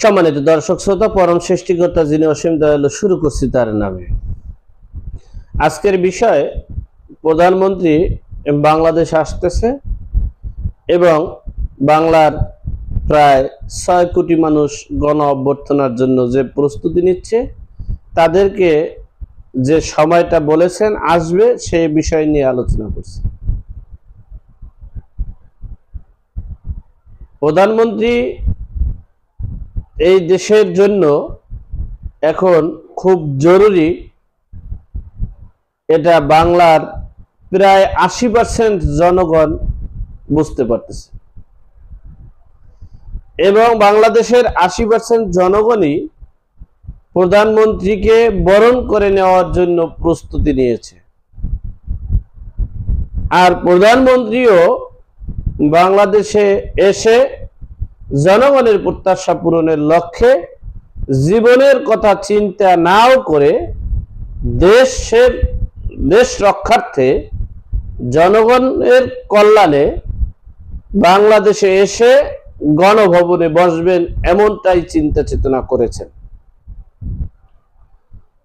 সম্মানিত দর্শক শ্রোতা, পরম সৃষ্টিকর্তা যিনি অসীম দয়ালু, শুরু করছি তার নামে। আজকের বিষয়, প্রধানমন্ত্রী বাংলাদেশ আসতেছে এবং বাংলার প্রায় 6 কোটি মানুষ গণ অভ্যর্থনার জন্য যে প্রস্তুতি নিচ্ছে, তাদেরকে যে সময়টা বলেছেন আসবে, সেই বিষয় নিয়ে আলোচনা করছি। প্রধানমন্ত্রী এই দেশের জন্য এখন খুব জরুরি, এটা বাংলার প্রায় 80% জনগণ বুঝতে পারতেছে এবং বাংলাদেশের 80% জনগণই প্রধানমন্ত্রীকে বরণ করে নেওয়ার জন্য প্রস্তুতি নিয়েছে। আর প্রধানমন্ত্রীও বাংলাদেশে এসে জনগণের প্রত্যাশা পূরণের লক্ষ্যে জীবনের কথা চিন্তা নাও করে দেশ রক্ষার্থে জনগণের কল্যাণে বাংলাদেশে এসে গণভবনে বসবেন, এমনটাই চিন্তা চেতনা করেছেন।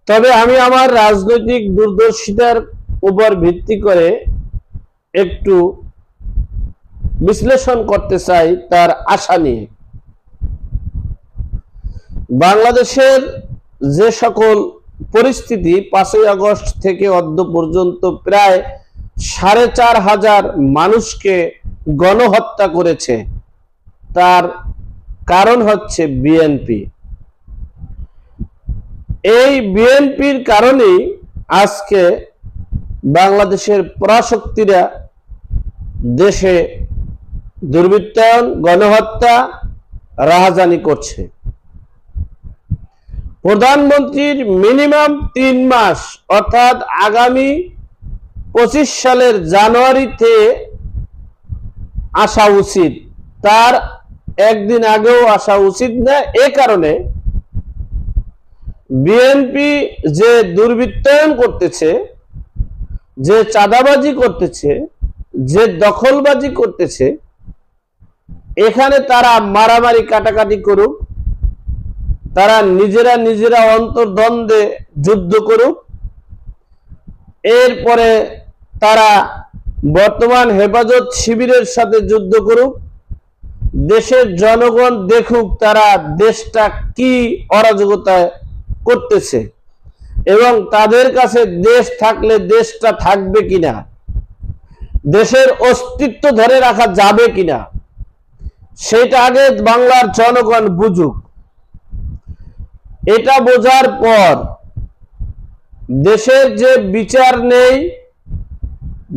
তবে আমি আমার রাজনৈতিক দূরদর্শিতার উপর ভিত্তি করে একটু বিশ্লেষণ করতে চাই তার আশা নিয়ে। বাংলাদেশের যে সকল পরিস্থিতি 5ই আগস্ট থেকে অদ্য পর্যন্ত প্রায় 4,500 মানুষকে গণহত্যা করেছে, তার কারণ হচ্ছে বিএনপি। এই বিএনপির কারণেই আজকে বাংলাদেশের পরাশক্তিরা দেশে দুর্বৃত্তায়ন, গণহত্যা, রাহাজানি করছে। প্রধানমন্ত্রীর মিনিমাম 3 মাস অর্থাৎ আগামী 25 সালের জানুয়ারিতে আসা উচিত, তার একদিন আগেও আসা উচিত না। এ কারণে বিএনপি যে দুর্বৃত্তায়ন করতেছে, যে চাঁদাবাজি করতেছে, যে দখলবাজি করতেছে, এখানে তারা মারামারি কাটাকাটি করুক, তারা নিজেরা অন্তর্দ্বন্দ্বে যুদ্ধ করুক, এরপরে তারা বর্তমান হেফাজত শিবিরের সাথে যুদ্ধ করুক, দেশের জনগণ দেখুক তারা দেশটা কি অরাজকতায় করতেছে এবং তাদের কাছে দেশ থাকলে দেশটা থাকবে কিনা, দেশের অস্তিত্ব ধরে রাখা যাবে কিনা, সেটা আগে বাংলার জনগণ বুঝুক। এটা বোঝার পর দেশের যে বিচার নেই,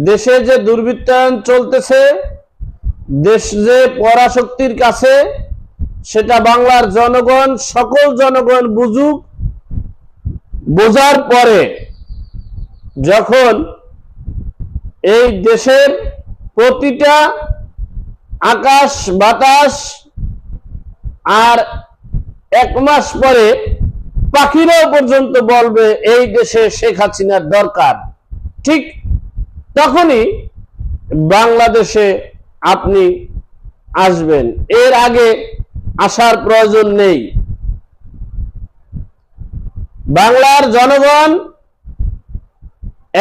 দেশে যে দুর্বৃত্তায়ন চলতেছে, দেশ যে পরাশক্তির কাছে, সেটা বাংলার জনগণ, সকল জনগণ বুঝুক। বোঝার পরে যখন এই দেশের প্রতিটা আকাশ বাতাস আর 1 মাস পরে পাখিরাও পর্যন্ত বলবে এই দেশে শেখ হাসিনার দরকার, ঠিক তখনই বাংলাদেশে আপনি আসবেন। এর আগে আসার প্রয়োজন নেই। বাংলার জনগণ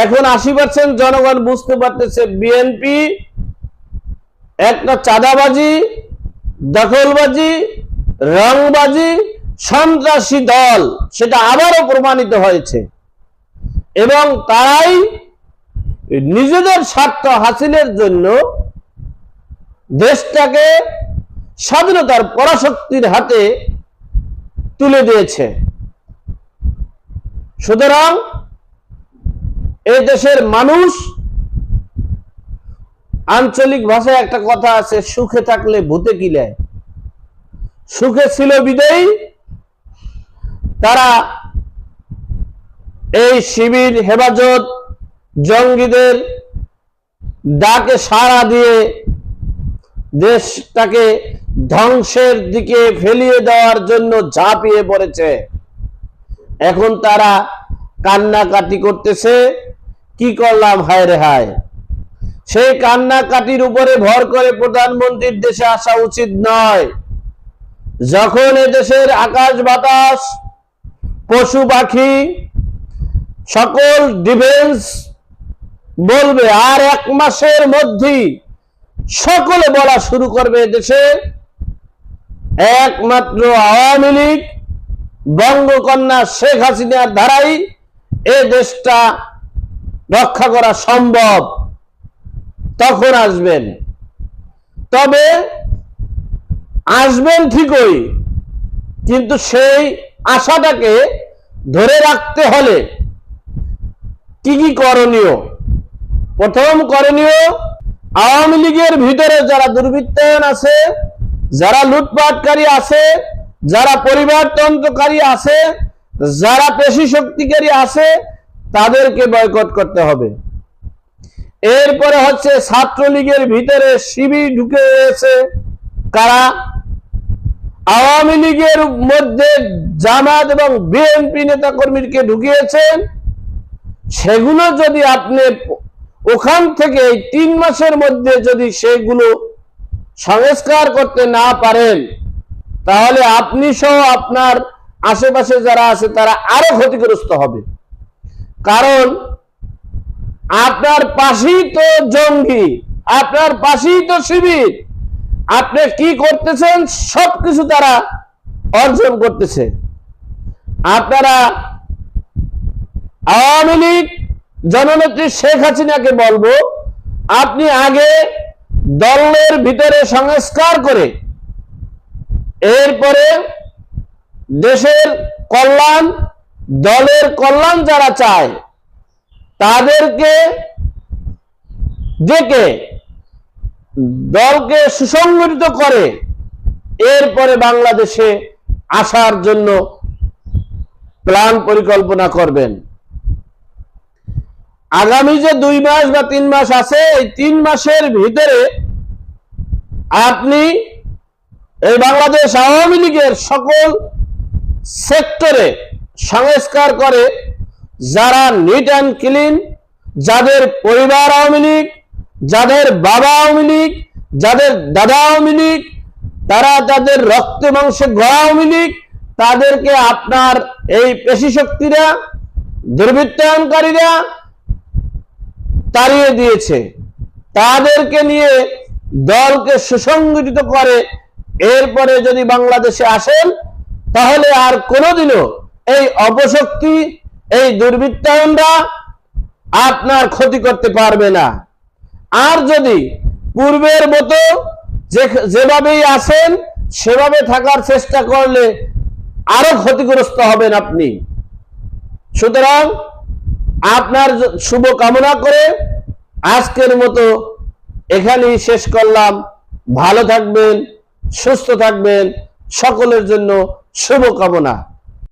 এখন 80% জনগণ বুঝতে পারতেছে বিএনপি একটা চাঁদাবাজি, দখলবাজি, রংবাজি, সন্ত্রাসী দল, সেটা আবারও প্রমাণিত হয়েছে এবং তারাই নিজেদের স্বার্থ হাসিলের জন্য দেশটাকে স্বাধীনতার পরাশক্তির হাতে তুলে দিয়েছে। সুতরাং এই দেশের মানুষ, আঞ্চলিক ভাষায় একটা কথা আছে, সুখে থাকলে ভূতে কিলায়। সুখে ছিল বিদেয়ী তারা এই শিবির, হেফাজত, জঙ্গিদের ডাকে সাড়া দিয়ে দেশটাকে ধ্বংসের দিকে ফেলিয়ে দেওয়ার জন্য ঝাঁপিয়ে পড়েছে। এখন তারা কান্নাকাটি করতেছে, কি করলাম, হায় রে হায়। সেই কান্নাকাটির উপরে ভর করে প্রধানমন্ত্রীর দেশে আসা উচিত নয়। যখন এদেশের আকাশ বাতাস, পশু পাখি, সকল ডিফেন্স বলবে, আর 1 মাসের মধ্যেই সকলে বলা শুরু করবে দেশে একমাত্র আওয়ামী লীগ, বঙ্গকন্যা শেখ হাসিনার ধারাই এ দেশটা রক্ষা করা সম্ভব, তখন আসবেন। তবে আসবেন ঠিকই, কিন্তু সেই আশাটাকে ধরে রাখতে হলে কি কি করণীয়? প্রথম করণীয়, আওয়ামী লীগের ভিতরে যারা দুর্বৃত্তায়ন আছে, যারা লুটপাটকারী আছে, যারা পরিবারতন্ত্রকারী আছে, যারা পেশি শক্তিকারী আছে, তাদেরকে বয়কট করতে হবে। এরপরে হচ্ছে ছাত্রলীগের ভিতরে শিবির ঢুকে গেছে, কারা? আওয়ামী লীগের মধ্যে জামাত এবং বিএনপি নেতাকর্মীকে ঢুকিয়েছেন। সেগুলো যদি আপনি ওখান থেকে 3 মাসের মধ্যে যদি সেগুলো সংস্কার করতে না পারেন, তাহলে আপনি সহ আপনার আশেপাশে যারা আছে তারা আরো ক্ষতিগ্রস্ত হবে। কারণ আপনার পাশেই তো জঙ্গি, আপনার পাশেই তো শিবির, আপনি কি করতেছেন সবকিছু তারা অর্জন করতেছে। আপনারা আওয়ামী লীগ জননেত্রী শেখ হাসিনাকে বলবো, আপনি আগে দলের ভিতরে সংস্কার করে এরপরে দেশের কল্যাণ, দলের কল্যাণ যারা চায় তাদেরকে ডেকে দলকে সুসংগঠিত করে এরপরে বাংলাদেশে আসার জন্য প্ল্যান পরিকল্পনা করবেন। আগামী যে 2 মাস বা 3 মাস আছে, এই 3 মাসের ভিতরে আপনি এই বাংলাদেশ আওয়ামী লীগের সকল সেক্টরে সংস্কার করে, যারা নিট অ্যান্ড ক্লিন, যাদের পরিবার আওয়ামী লীগ, যাদের বাবা আওয়ামী লীগ, যাদের দাদা আওয়ামী লীগ, তারা তাদের রক্তে মাংসে গড়া আওয়ামী লীগ, তাদেরকে আপনার এই পেশি শক্তিরা, দুর্বৃত্তায়নকারীরা তাড়িয়ে দিয়েছে। তাদেরকে নিয়ে দলকে সুসংগঠিত করে এরপরে যদি বাংলাদেশে আসেন, তাহলে আর কোনোদিনও এই অপশক্তি, এই দুর্বৃত্তায়নরা আপনার ক্ষতি করতে পারবে না। আর যদি পূর্বের মতো যেভাবেই আছেন সেভাবে থাকার চেষ্টা করলে আরো ক্ষতিগ্রস্ত হবেন আপনি। সুতরাং আপনার শুভ কামনা করে আজকের মতো এখানেই শেষ করলাম। ভালো থাকবেন, সুস্থ থাকবেন, সকলের জন্য শুভ কামনা।